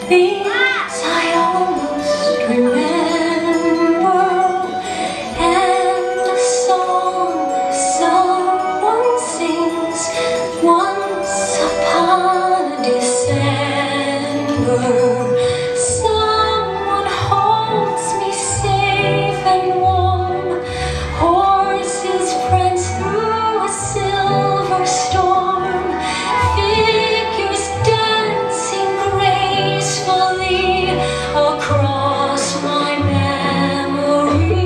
things I almost remember, and a song someone sings once upon a December. Someone holds me safe and warm, horses prance through a silver storm, figures dancing gracefully across my memory.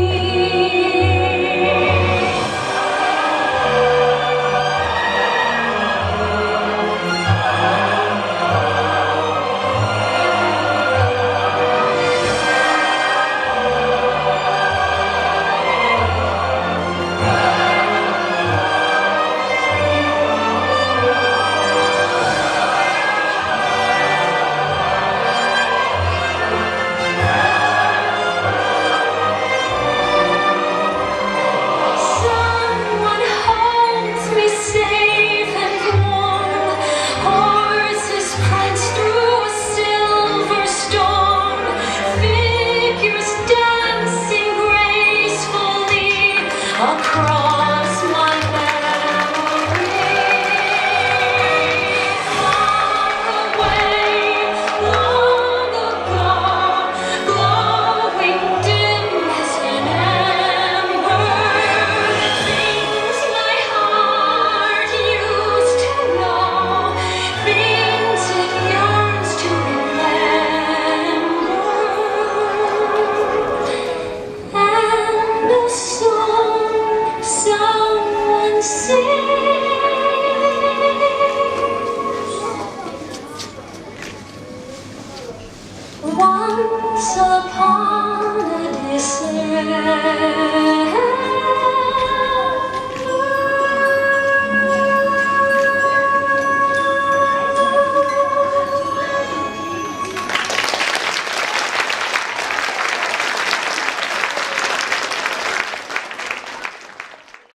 Someone holds me safe and warm, horses prance through a silver storm, figures dancing gracefully across my memory. Far away, long ago, glowing dim as an ember, things my heart used to know, things it yearns to remember, and a song someone sings once upon a December.